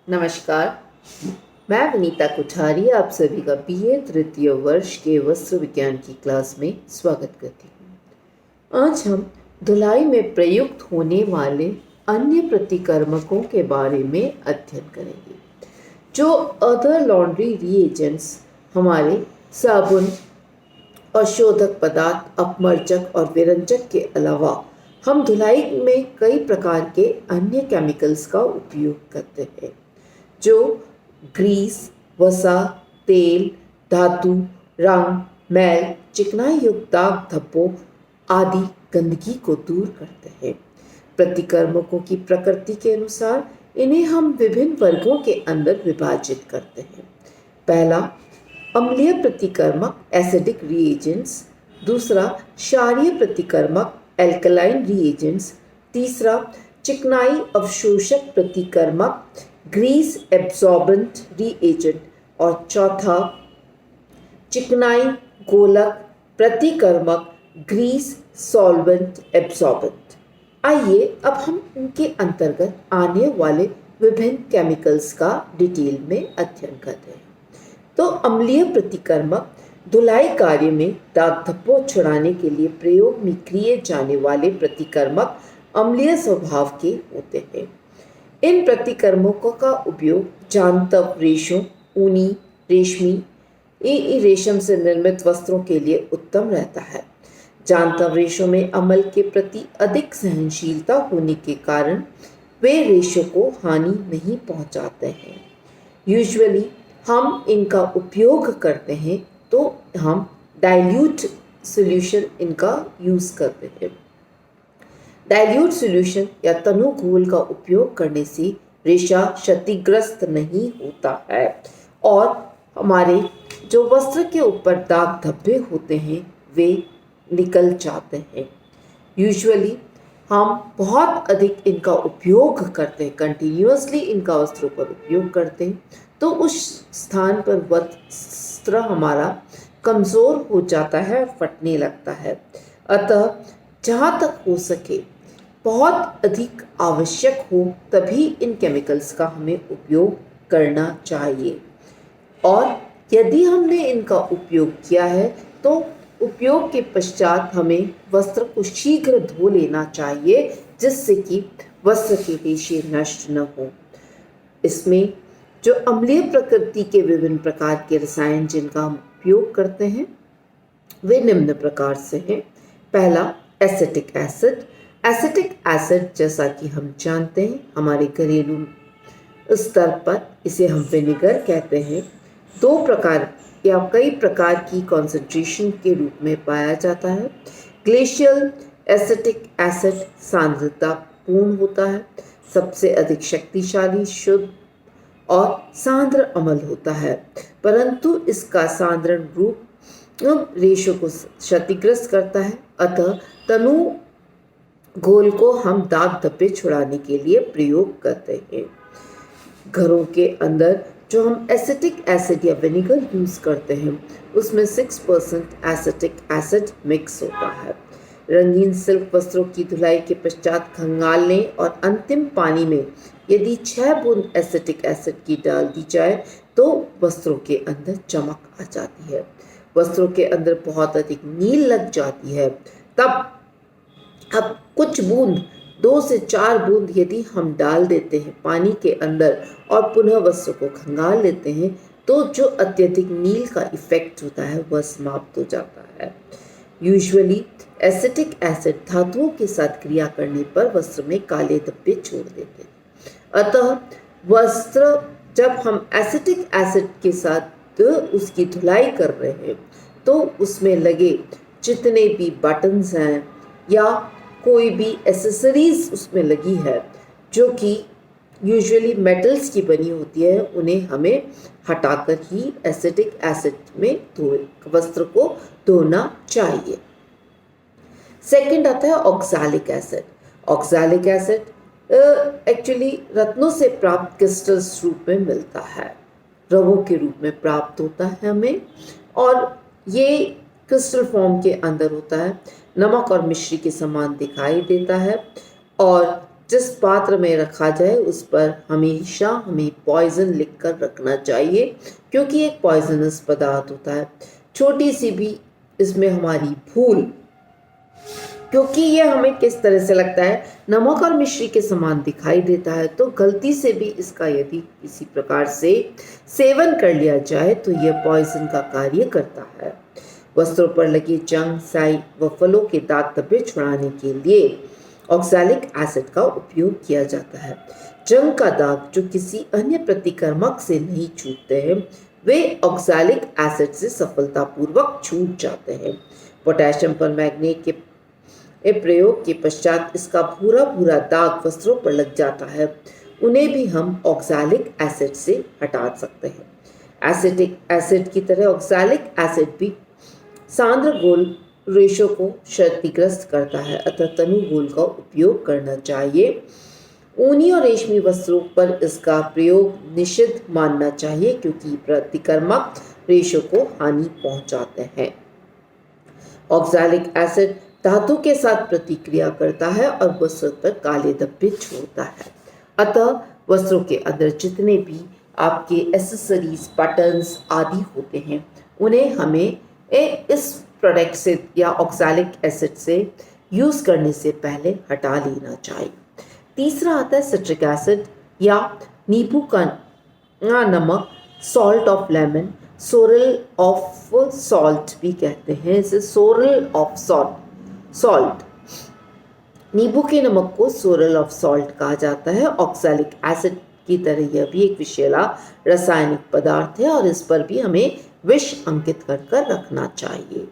नमस्कार। मैं विनीता कुठारी आप सभी का बीए तृतीय वर्ष के वस्त्र विज्ञान की क्लास में स्वागत करती हूँ। आज हम धुलाई में प्रयुक्त होने वाले अन्य प्रतिकर्मकों के बारे में अध्ययन करेंगे। जो अदर लॉन्ड्री रिएजेंट्स हमारे साबुन और शोधक पदार्थ, अपमर्चक और विरंजक के अलावा हम धुलाई में कई प्रकार के अन्य केमिकल्स का उपयोग करते हैं जो ग्रीस, वसा, तेल, धातु, रंग, मैल, चिकनाई युक्त दाग धब्बों आदि गंदगी को दूर करते हैं। प्रतिकर्मकों की प्रकृति के अनुसार इन्हें हम विभिन्न वर्गों के अंदर विभाजित करते हैं। पहला, अम्लीय प्रतिकर्मक एसिडिक रिएजेंट्स। दूसरा, क्षारीय प्रतिकर्मक एल्कलाइन रिएजेंट्स। तीसरा, चिकनाई अवशोषक प्रतिकर्मक ग्रीस एब्सॉर्बेंट रिएजेंट। और चौथा, चिकनाई गोलक प्रतिकर्मक ग्रीस सॉल्वेंट एब्सॉर्बेंट। आइए अब हम इनके अंतर्गत आने वाले विभिन्न केमिकल्स का डिटेल में अध्ययन करते हैं। तो अम्लीय प्रतिकर्मक धुलाई कार्य में दाग धब्बों छुड़ाने के लिए प्रयोग में किए जाने वाले प्रतिकर्मक अम्लीय स्वभाव के होते हैं। इन प्रतिकर्मकों का उपयोग जांतव रेशों, ऊनी, रेशमी रेशम से निर्मित वस्त्रों के लिए उत्तम रहता है। जांतव रेशों में अम्ल के प्रति अधिक सहनशीलता होने के कारण वे रेशों को हानि नहीं पहुंचाते हैं। यूजुअली हम इनका उपयोग करते हैं तो हम डाइल्यूट सॉल्यूशन इनका यूज़ करते हैं। डाइल्यूट सॉल्यूशन या तनु घोल का उपयोग करने से रेशा क्षतिग्रस्त नहीं होता है और हमारे जो वस्त्र के ऊपर दाग धब्बे होते हैं वे निकल जाते हैं। यूजुअली हम बहुत अधिक इनका उपयोग करते हैं, कंटिन्यूअसली इनका वस्त्रों पर उपयोग करते हैं तो उस स्थान पर वस्त्र हमारा कमज़ोर हो जाता है, फटने लगता है। अतः जहाँ तक हो सके बहुत अधिक आवश्यक हो तभी इन केमिकल्स का हमें उपयोग करना चाहिए। और यदि हमने इनका उपयोग किया है तो उपयोग के पश्चात हमें वस्त्र को शीघ्र धो लेना चाहिए जिससे कि वस्त्र के रेशे नष्ट न हो। इसमें जो अम्लीय प्रकृति के विभिन्न प्रकार के रसायन जिनका हम उपयोग करते हैं वे निम्न प्रकार से हैं। पहला, एसिटिक एसिड। एसिटिक एसिड जैसा कि हम जानते हैं हमारे घरेलू स्तर पर इसे हम विनेगर कहते हैं। दो प्रकार या कई प्रकार की कॉन्सेंट्रेशन के रूप में पाया जाता है। ग्लेशियल एसिटिक एसिड सांद्रता पूर्ण होता है, सबसे अधिक शक्तिशाली, शुद्ध और सांद्र अम्ल होता है, परंतु इसका सांद्रण रूप रेशों को क्षतिग्रस्त करता है। अतः तनु घोल को हम दाग धब्बे छुड़ाने के लिए प्रयोग करते हैं। घरों के अंदर जो हम एसिटिक एसिड या विनेगर यूज़ करते हैं उसमें 6% एसिटिक एसिड मिक्स होता है। रंगीन सिल्क वस्त्रों की धुलाई के पश्चात खंगालने और अंतिम पानी में यदि 6 बूंद एसिटिक एसिड की डाल दी जाए तो वस्त्रों के अंदर चमक आ जाती है, वस्त्रों के अंदर बहुत अधिक नील लग जाती है। तब अब कुछ बूंद 2 से 4 बूंद यदि हम डाल देते हैं पानी के अंदर और पुनः वस्त्र को खंगाल लेते हैं तो जो अत्यधिक नील का इफेक्ट होता है वह समाप्त हो जाता है। यूजुअली एसिटिक एसिड धातुओं के साथ क्रिया करने पर वस्त्र में काले धब्बे छोड़ देते हैं। अतः वस्त्र जब हम एसिटिक एसिड के साथ उसकी धुलाई कर रहे हैं तो उसमें लगे जितने भी बटन्स हैं या कोई भी एसेसरीज उसमें लगी है जो कि यूजुअली मेटल्स की बनी होती है उन्हें हमें हटाकर ही एसिटिक एसिड में वस्त्र को धोना चाहिए। सेकंड आता है oxalic acid. Oxalic acid actually रत्नों से प्राप्त क्रिस्टल्स रूप में मिलता है, रवों के रूप में प्राप्त होता है हमें और ये क्रिस्टल फॉर्म के अंदर होता है, नमक और मिश्री के समान दिखाई देता है और जिस पात्र में रखा जाए उस पर हमेशा हमें पॉइजन लिखकर रखना चाहिए, क्योंकि एक पॉइजनस पदार्थ होता है। छोटी सी भी इसमें हमारी भूल, क्योंकि ये हमें किस तरह से लगता है, नमक और मिश्री के समान दिखाई देता है, तो गलती से भी इसका यदि किसी प्रकार से सेवन कर लिया जाए तो यह पॉइजन का कार्य करता है। वस्त्रों पर लगे जंग, साई व फलों के दाग धब्बे छुड़ाने के लिए ऑक्सैलिक एसिड का उपयोग किया जाता है। जंग का दाग जो किसी अन्य प्रतिकर्मक से नहीं छूटते हैं, वे ऑक्सैलिक एसिड से सफलतापूर्वक छूट जाते हैं। पोटेशियम परमैंगनेट के प्रयोग के पश्चात इसका भूरा भूरा दाग वस्त्रों पर लग जाता है, उन्हें भी हम ऑक्सैलिक एसिड से हटा सकते हैं। एसिटिक एसिड की तरह ऑक्सैलिक एसिड भी सांद्र गोल रेशो को क्षतिग्रस्त करता है, अतः तनु गोल का उपयोग करना चाहिए। ऊनी और रेशमी वस्त्रों पर इसका प्रयोग निषिद्ध मानना चाहिए, क्योंकि प्रतिकर्मक रेशो को हानि पहुंचाते हैं। ऑक्सैलिक एसिड धातु के साथ प्रतिक्रिया करता है और वस्त्र पर काले धब्बे छोड़ता है, अतः वस्त्रों के अंदर जितने भी आपके एसेसरीज, बटन्स आदि होते हैं, उन्हें हमें इस प्रोडक्ट से या ऑक्सैलिक एसिड से यूज़ करने से पहले हटा लेना चाहिए। तीसरा आता है सिट्रिक एसिड या नींबू का नमक, salt of lemon, sorrel of salt भी कहते हैं इसे, सोरल ऑफ सॉल्ट। नींबू के नमक को सोरल ऑफ सॉल्ट कहा जाता है। ऑक्सैलिक एसिड की तरह यह भी एक विषैला रासायनिक पदार्थ है और इस पर भी हमें विष अंकित कर कर रखना चाहिए।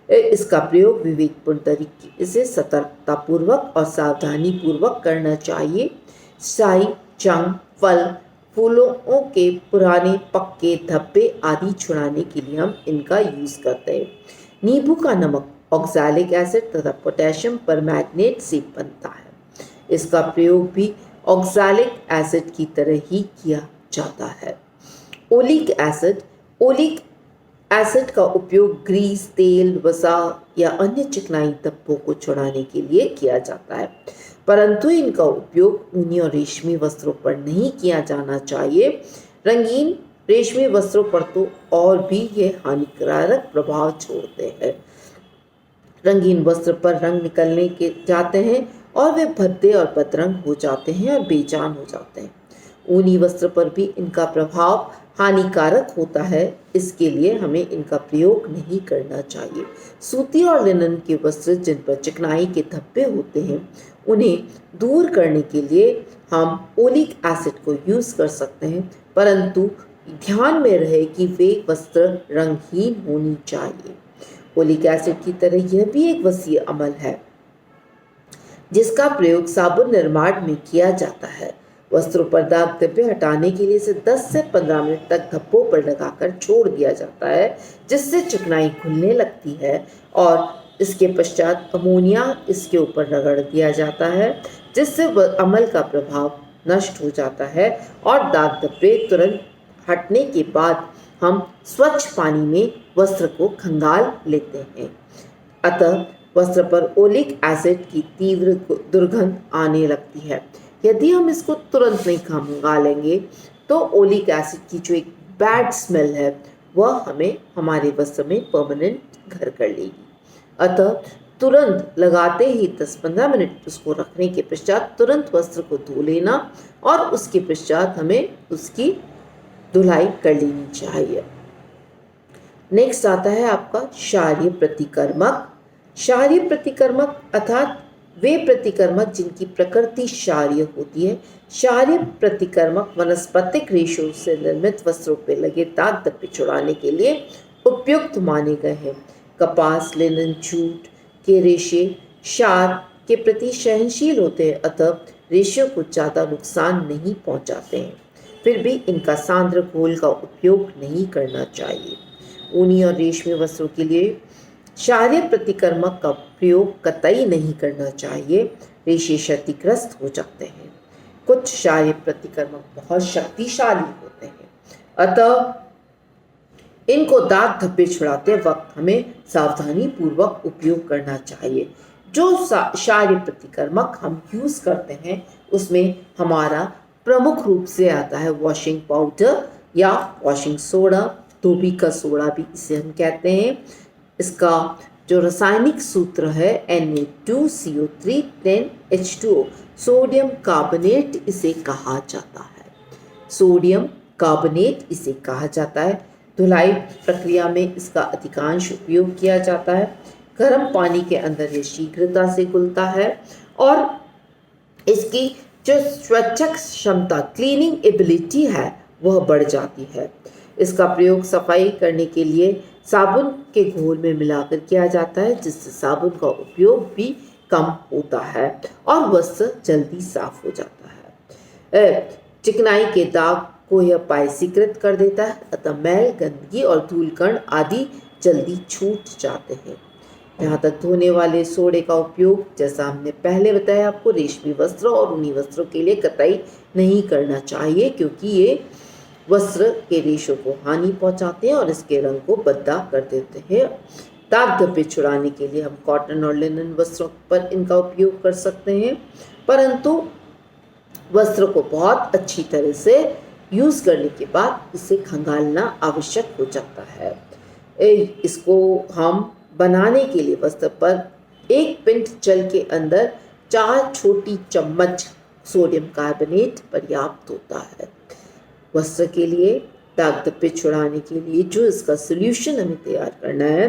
इसका प्रयोग विवेकपूर्ण तरीके से सतर्कतापूर्वक और सावधानी पूर्वक करना चाहिए। साई, जंग, फल, फूलों के पुराने पक्के धब्बे आदि छुड़ाने के लिए हम इनका यूज करते हैं। नींबू का नमक ऑक्सैलिक एसिड तथा पोटेशियम परमैंगनेट से बनता है। इसका प्रयोग भी ऑक्सैलिक एसिड की तरह ही किया जाता है। ओलिक एसिड का उपयोग ग्रीस, तेल, वसा या अन्य चिकनाई धब्बों को छुड़ाने के लिए किया जाता है, परंतु इनका उपयोग ऊनी और रेशमी वस्त्रों पर नहीं किया जाना चाहिए। रंगीन रेशमी वस्त्रों पर तो और भी ये हानिकारक प्रभाव छोड़ते हैं। रंगीन वस्त्र पर रंग निकलने के जाते हैं और वे भद्दे और बदरंग हो जाते हैं और बेजान हो जाते हैं। ऊनी वस्त्र पर भी इनका प्रभाव हानिकारक होता है, इसके लिए हमें इनका प्रयोग नहीं करना चाहिए। सूती और लिनन के वस्त्र जिन पर चिकनाई के धब्बे होते हैं, उन्हें दूर करने के लिए हम ओलिक एसिड को यूज कर सकते हैं, परंतु ध्यान में रहे कि वे वस्त्र रंगहीन होनी चाहिए। ओलिक एसिड की तरह यह भी एक वसीय अम्ल है जिसका प्रयोग साबुन निर्माण में किया जाता है। वस्त्रों पर दाग धब्बे हटाने के लिए इसे 10 से 15 मिनट तक धब्बों पर लगाकर छोड़ दिया जाता है, जिससे चिकनाई खुलने लगती है और इसके पश्चात अमोनिया इसके ऊपर रगड़ दिया जाता है, जिससे अम्ल का प्रभाव नष्ट हो जाता है और दाग धब्बे तुरंत हटने के बाद हम स्वच्छ पानी में वस्त्र को खंगाल लेते हैं। अतः वस्त्र पर ओलिक एसिड की तीव्र दुर्गंध आने लगती है। यदि हम इसको तुरंत नहीं खंगालेंगे तो ओलिक एसिड की जो एक बैड स्मेल है वह हमें हमारे वस्त्र में परमानेंट घर कर लेगी। अतः तुरंत लगाते ही 10-15 मिनट उसको रखने के पश्चात तुरंत वस्त्र को धो लेना और उसके पश्चात हमें उसकी धुलाई कर लेनी चाहिए। नेक्स्ट आता है आपका क्षारीय प्रतिकर्मक। क्षारीय प्रतिकर्मक अर्थात वे प्रतिकर्मक जिनकी प्रकृति क्षारीय होती है। क्षारीय प्रतिकर्मक वनस्पतिक रेशों से निर्मित वस्त्रों पर लगे दाग धब्बे छुड़ाने के लिए उपयुक्त माने गए हैं। कपास, लिनन, जूट के रेशे क्षार के प्रति सहनशील होते हैं, अतः रेशों को ज़्यादा नुकसान नहीं पहुंचाते हैं। फिर भी इनका सांद्र घोल का उपयोग नहीं करना चाहिए। ऊनी और रेशमी वस्त्रों के लिए क्षारीय प्रतिकर्मक का प्रयोग कतई नहीं करना चाहिए, रेशे क्षतिग्रस्त हो जाते हैं। कुछ क्षारीय प्रतिकर्मक बहुत शक्तिशाली होते हैं, अतः इनको दाग धब्बे छुड़ाते वक्त हमें सावधानी पूर्वक उपयोग करना चाहिए। जो क्षारीय प्रतिकर्मक हम यूज करते हैं उसमें हमारा प्रमुख रूप से आता है वॉशिंग पाउडर या वॉशिंग सोडा, धोबी का सोडा भी इसे हम कहते हैं। इसका जो रासायनिक सूत्र है Na2CO3 10H2O, सोडियम कार्बोनेट इसे कहा जाता है। सोडियम कार्बोनेट इसे कहा जाता है। धुलाई प्रक्रिया में इसका अधिकांश उपयोग किया जाता है। गर्म पानी के अंदर ये शीघ्रता से घुलता है और इसकी जो स्वच्छक क्षमता, क्लीनिंग एबिलिटी है, वह बढ़ जाती है। इसका प्रयोग सफाई करने के लिए साबुन के घोल में मिलाकर किया जाता है, जिससे साबुन का उपयोग भी कम होता है और वस्त्र जल्दी साफ हो जाता है। चिकनाई के दाग को यह पारदर्शीकृत कर देता है, अतः मैल, गंदगी और धूल कण आदि जल्दी छूट जाते हैं। यहाँ तक धोने वाले सोडे का उपयोग, जैसा हमने पहले बताया आपको, रेशमी वस्त्रों और ऊनी वस्त्रों के लिए कतई नहीं करना चाहिए, क्योंकि ये वस्त्र के रेशों को हानि पहुंचाते हैं और इसके रंग को भद्दा कर देते हैं। दाग धब्बे छुड़ाने के लिए हम कॉटन और लिनन वस्त्रों पर इनका उपयोग कर सकते हैं, परंतु वस्त्र को बहुत अच्छी तरह से यूज करने के बाद इसे खंगालना आवश्यक हो जाता है। इसको हम बनाने के लिए वस्त्र पर 1 पिंट जल के अंदर 4 छोटी चम्मच सोडियम कार्बोनेट पर्याप्त होता है। वस्त्र के लिए दाग धब्बे छुड़ाने के लिए जो इसका सॉल्यूशन हमें तैयार करना है,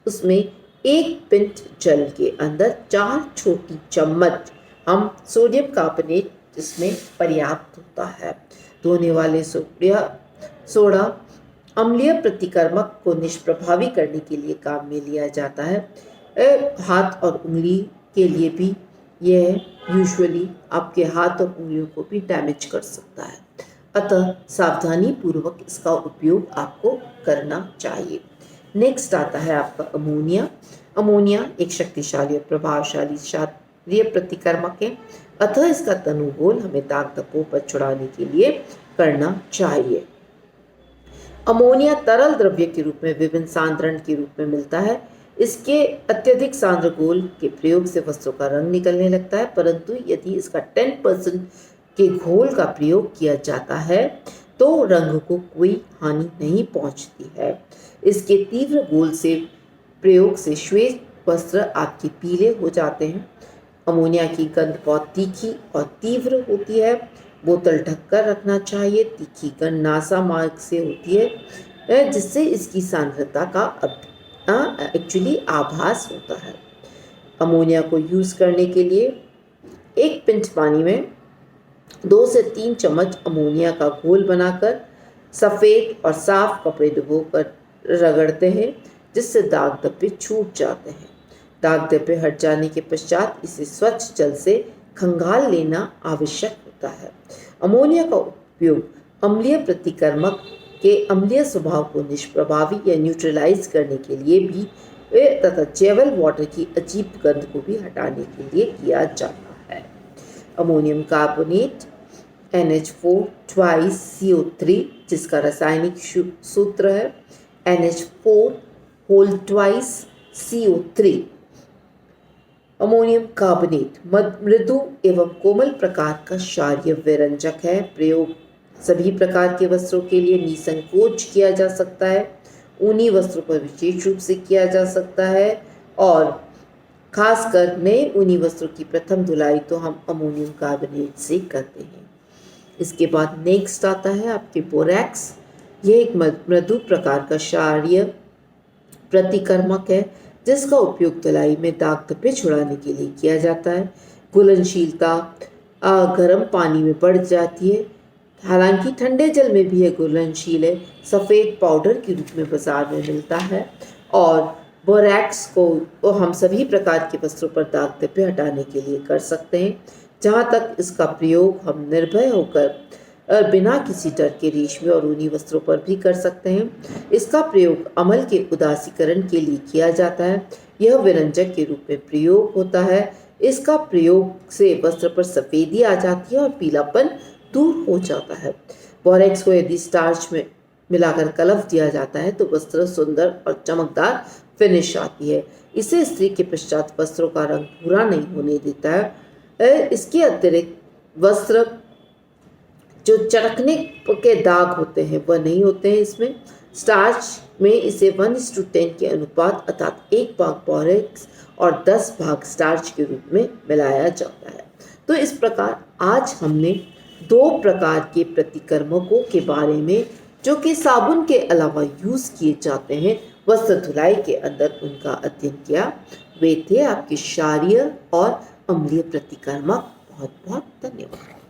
उसमें 1 पिंट जल के अंदर 4 छोटी चम्मच हम सोडियम कार्बोनेट इसमें पर्याप्त होता है। धोने वाले सोडा अम्लीय प्रतिकर्मक को निष्प्रभावी करने के लिए काम में लिया जाता है। हाथ और उंगली के लिए भी यह यूजुअली आपके हाथ और उंगलियों को भी डैमेज कर सकता है, अतः सावधानी पूर्वक इसका उपयोग आपको करना चाहिए। नेक्स्ट आता है आपका अमोनिया। अमोनिया एक शक्तिशाली और प्रभावशाली क्षारीय प्रतिकर्मक है, अतः इसका तनुगोल हमें दाग धब्बों पर छुड़ाने के लिए करना चाहिए। अमोनिया तरल द्रव्य के रूप में विभिन्न सांद्रण के रूप में मिलता है। इसके अत्यधिक सांद्र घोल के प्रयोग से वस्त्रों का रंग निकलने लगता है, परंतु यदि इसका 10% के घोल का प्रयोग किया जाता है तो रंग को कोई हानि नहीं पहुंचती है। इसके तीव्र घोल से प्रयोग से श्वेत वस्त्र आपके पीले हो जाते हैं। अमोनिया की गंध बहुत तीखी और तीव्र होती है। बोतल ढककर रखना चाहिए। तीखी गंध नासा मार्ग से होती है, जिससे इसकी सांद्रता का एक्चुअली आभास होता है। अमोनिया को यूज करने के लिए 1 पिंच पानी में 2 से 3 चम्मच अमोनिया का घोल बनाकर सफ़ेद और साफ कपड़े डुबोकर रगड़ते हैं, जिससे दाग धब्बे छूट जाते हैं। दाग धब्बे हट जाने के पश्चात इसे स्वच्छ जल से खंगाल लेना आवश्यक होता है। अमोनिया का उपयोग अम्लीय प्रतिकर्मक के अम्लीय स्वभाव को निष्प्रभावी या न्यूट्रलाइज करने के लिए भी तथा जेवल वाटर की अजीब गंध को भी हटाने के लिए किया जाता है। Ammonium carbonate NH4 twice CO3, जिसका रासायनिक सूत्र है NH4 whole twice CO3। Ammonium carbonate मृदु एवं कोमल प्रकार का क्षारीय विरंजक है। प्रयोग सभी प्रकार के वस्त्रों के लिए निसंकोच किया जा सकता है। ऊनी वस्त्रों पर विशेष रूप से किया जा सकता है और खासकर नए ऊनी वस्त्रों की प्रथम धुलाई तो हम अमोनियम कार्बोनेट से करते हैं। इसके बाद नेक्स्ट आता है आपके बोरैक्स। यह एक मृदु प्रकार का क्षारीय प्रतिकर्मक है, जिसका उपयोग धुलाई में दाग धब्बे छुड़ाने के लिए किया जाता है। घुलनशीलता गर्म पानी में बढ़ जाती है, हालांकि ठंडे जल में भी यह घुलनशील है। सफ़ेद पाउडर के रूप में बाजार में मिलता है और बोरैक्स को हम सभी प्रकार के वस्त्रों पर दाग धब्बे हटाने के लिए कर सकते हैं। जहाँ तक इसका प्रयोग हम निर्भय होकर बिना किसी डर के रेशमी और ऊनी वस्त्रों पर भी कर सकते हैं। इसका प्रयोग अमल के उदासीकरण के लिए किया जाता है। यह विरंजक के रूप में प्रयोग होता है। इसका प्रयोग से वस्त्र पर सफ़ेदी आ जाती है और पीलापन दूर हो जाता है। बोरैक्स को यदि स्टार्च में मिलाकर कलफ दिया जाता है तो वस्त्र सुंदर और चमकदार फिनिश आती है। इसे इस्त्री के पश्चात वस्त्रों का रंग भूरा नहीं होने देता है। इसके अतिरिक्त वस्त्र जो चटकने के दाग होते हैं वह नहीं होते हैं इसमें। स्टार्च में इसे 1:10 के अनुपात अर्थात 1 भाग बोरेक्स और 10 भाग स्टार्च के रूप में मिलाया जाता है। तो इस प्रकार आज हमने 2 प्रकार के प्रतिकर्मकों के बारे में जो कि साबुन के अलावा यूज किए जाते हैं वस्त्र धुलाई के अंदर उनका अध्ययन किया। वे थे आपके क्षारीय और अम्लीय प्रतिकर्मक। बहुत बहुत धन्यवाद।